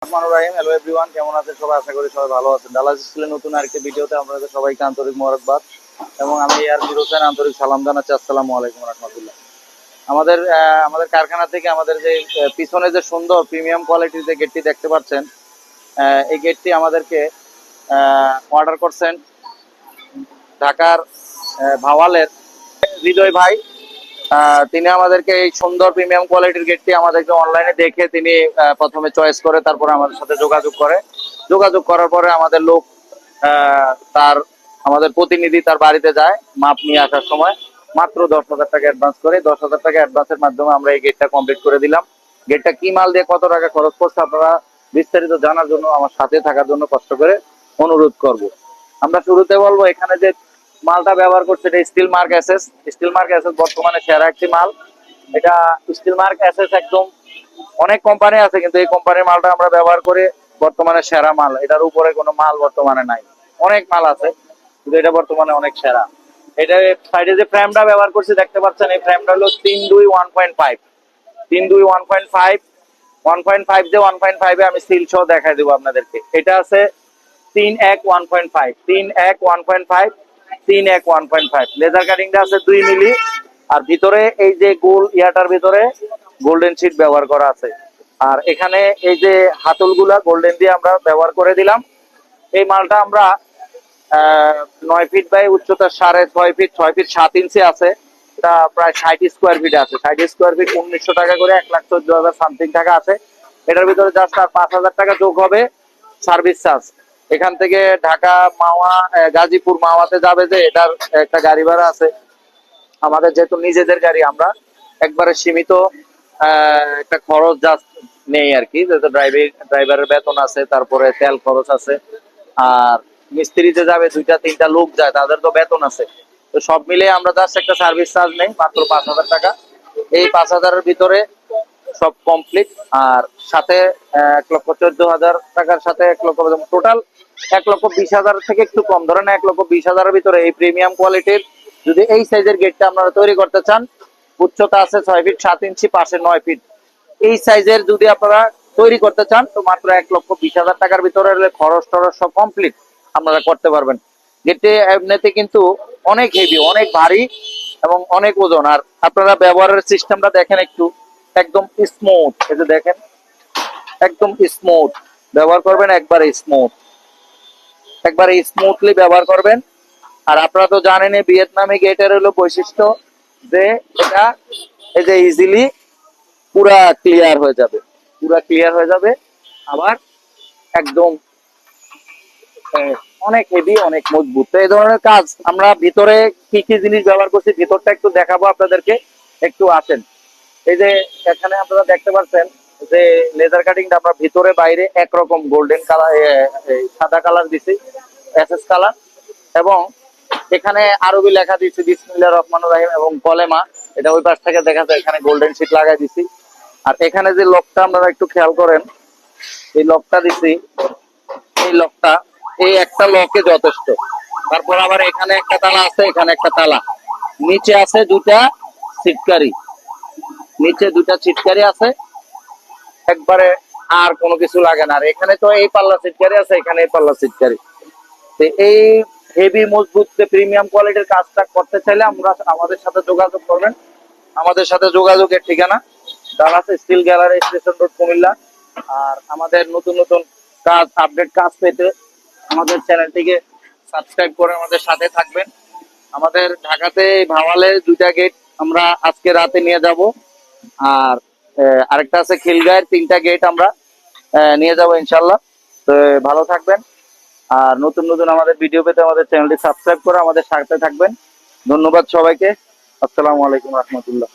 Hello everyone, কেমন আছেন সবাই? আশা করি সবাই ভালো আছেন। ডালাস স্কুলের নতুন আরেকটি ভিডিওতে আপনাদের সবাইকে আন্তরিক মোবারকবাদ এবং আমি ইয়ারমির হোসেন আন্তরিক সালাম জানাচ্ছি। আসসালামু আলাইকুম রাহমাতুল্লাহ। আমাদের কারখানা থেকে আমাদের যে পিছনে যে সুন্দর প্রিমিয়াম কোয়ালিটির যে গেটটি দেখতে পাচ্ছেন, এই গেটটি আমাদেরকে অর্ডার করছেন ঢাকার ভাওয়ালের হৃদয় ভাই। তিনি আমাদেরকে এই সুন্দর প্রিমিয়াম কোয়ালিটির গেটটি আমাদেরকে অনলাইনে দেখে তিনি প্রথমে চয়েস করে তারপরে আমাদের সাথে যোগাযোগ করার পরে আমাদের লোক তার আমাদের প্রতিনিধি তার বাড়িতে যায় মাপ নিয়ে আসার সময়। মাত্র 10,000 টাকা অ্যাডভান্স করে 10,000 টাকা অ্যাডভান্সের মাধ্যমে আমরা এই গেটটা কমপ্লিট করে দিলাম। গেটটা কি মাল দিয়ে কত টাকা খরচ করছে আপনারা বিস্তারিত জানার জন্য আমার সাথে থাকার জন্য কষ্ট করে অনুরোধ করব। আমরা শুরুতে বলবো এখানে যে মালটা ব্যবহার করছে এটা still mark SS. Still mark SS বর্তমানে সেরা একটি মাল। এটা স্টিল মার্ক এসএস একদম অনেক কোম্পানি আছে কিন্তু এই কোম্পানির মালটা আমরা ব্যবহার করে বর্তমানে সেরা মাল। এটার উপরে কোনো মাল বর্তমানে নাই, অনেক মাল আছে কিন্তু এটা বর্তমানে অনেক সেরা। এটা সাইডে যে ফ্রেমটা ব্যবহার করছি দেখতে পাচ্ছেন, এই ফ্রেমটা হলো 3-2 1.5 3-2 1.5 1.5 যে 1.5 আমি সিল সহ দেখাই দেবো আপনাদেরকে। এটা আছে 3-1 1.5 3-1 1.5 3-1 1.5। লেজার কাটিংটা আছে 2 মিলি। আর ভিতরে এই যে গোল ইয়াটার ভিতরে গোল্ডেন শিট ব্যবহার করা আছে। আর এখানে এই যে হাতলগুলা গোল্ডেন দিয়ে আমরা ব্যবহার করে দিলাম। এই মালটা আমরা 9 ফিট বাই উচ্চতা 6.5 ফিট 6 ফিট 7 ইঞ্চি আছে। এটা প্রায় 60 স্কোয়ার ফিট আছে। 60 স্কোয়ার ফিট 1900 টাকা করে 1,14,000 সামথিং টাকা আছে। এটার ভিতরে জাস্ট আর 5,000 টাকা যোগ হবে সার্ভিস চার্জ। এখান থেকে ঢাকা মাওয়া গাজীপুর মাওয়াতে যাবে যে এটার একটা গাড়ি ভাড়া আছে। আমাদের যেহেতু নিজেদের গাড়ি আমরা একবারে সীমিত একটা খরচ জাস্ট নেই আর কি। যেহেতু ড্রাইভারের বেতন আছে, তারপরে তেল খরচ আছে, আর মিস্ত্রিতে যাবে 2-3টা লোক যায় তাদের তো বেতন আছে। তো সব মিলে আমরা জাস্ট একটা সার্ভিস চার্জ নেই মাত্র 5,000 টাকা। এই 5,000-এর ভিতরে সব কমপ্লিট। আর সাথে 1,14,000 টাকার সাথে 1,00,000 টোটাল 1,20,000 থেকে একটু কম ধরেন 1,20,000-এর ভিতরে এই প্রিমিয়াম কোয়ালিটির যদি এই সাইজের গেটটা আপনারা তৈরি করতে চান, উচ্চতা আছে 6 ফিট 7 ইঞ্চি, পাশে 9 ফিট, এই সাইজের যদি আপনারা তৈরি করতে চান তো মাত্র 1,20,000 টাকার ভিতরে খরচ টরচ সব কমপ্লিট আপনারা করতে পারবেন। গেটে এমনিতে কিন্তু অনেক হেভি, অনেক ভারী এবং অনেক ওজন। আর আপনারা ব্যবহারের সিস্টেমটা দেখেন একটু, একদম স্মুথ। এই যে দেখেন একদম স্মুথ ব্যবহার করবেন, একবারে স্মুথলি ব্যবহার করবেন। আর আপনারা তো জানেনই ভিয়েতনামি গেটের হলো বৈশিষ্ট্য যে এটা এই যে ইজিলি পুরা ক্লিয়ার হয়ে যাবে। আবার একদম অনেক হেভি, অনেক মজবুত। তো এই ধরনের কাজ আমরা ভিতরে কি কি জিনিস ব্যবহার করছি ভিতরটা একটু দেখাবো আপনাদেরকে, একটু আসেন। এই যে এখানে আপনারা দেখতে পাচ্ছেন যে লেজার কাটিংটা আমরা ভিতরে বাইরে একরকম গোল্ডেন কালার সাদা কালার দিছি, এসএস কালার, এবং এখানে আরবি লেখা দিচ্ছি বিসমিল্লাহির রহমানির রহিম এবং কলেমা। এটা ওই পাশ থেকে দেখা যায়, এখানে গোল্ডেন শিট লাগাই দিছি। আর এখানে যে লকটা আপনারা একটু খেয়াল করেন, এই লকটা দিছি, এই লকটা এই একটা লকে যথেষ্ট। তারপর আবার এখানে একটা তালা আছে, এখানে একটা তালা, নিচে আছে দুটা ছিটকারি আছে একবারে, আর কোনো কিছু লাগে না। আর এখানে তো এই পাল্লা ছিটকারি আছে, এখানে এই পাল্লা ছিটকারি। তো এই হেভি মজবুত প্রিমিয়াম কোয়ালিটির কাজটা করতে চাইলে আমরা আমাদের সাথে যোগাযোগ করবেন। আমাদের সাথে যোগাযোগের ঠিকানা Dallas steel gallery, station road, Comilla. আর আমাদের নতুন নতুন কাজ আপডেট কাজ পেতে আমাদের চ্যানেলটিকে সাবস্ক্রাইব করে আমাদের সাথে থাকবেন। আমাদের ঢাকাতে ভাওয়ালে 2টা গেট আমরা আজকে রাতে নিয়ে যাব। আর আরেকটা আছে খিলগাঁয়ের 3টা গেট আমরা নিয়ে যাব ইনশাল্লাহ। তো ভালো থাকবেন। আর নতুন নতুন আমাদের ভিডিও পেতে আমাদের চ্যানেলটি সাবস্ক্রাইব করে আমাদের সাথে থাকবেন। ধন্যবাদ সবাইকে। আসসালামু আলাইকুম রহমতুল্লাহ।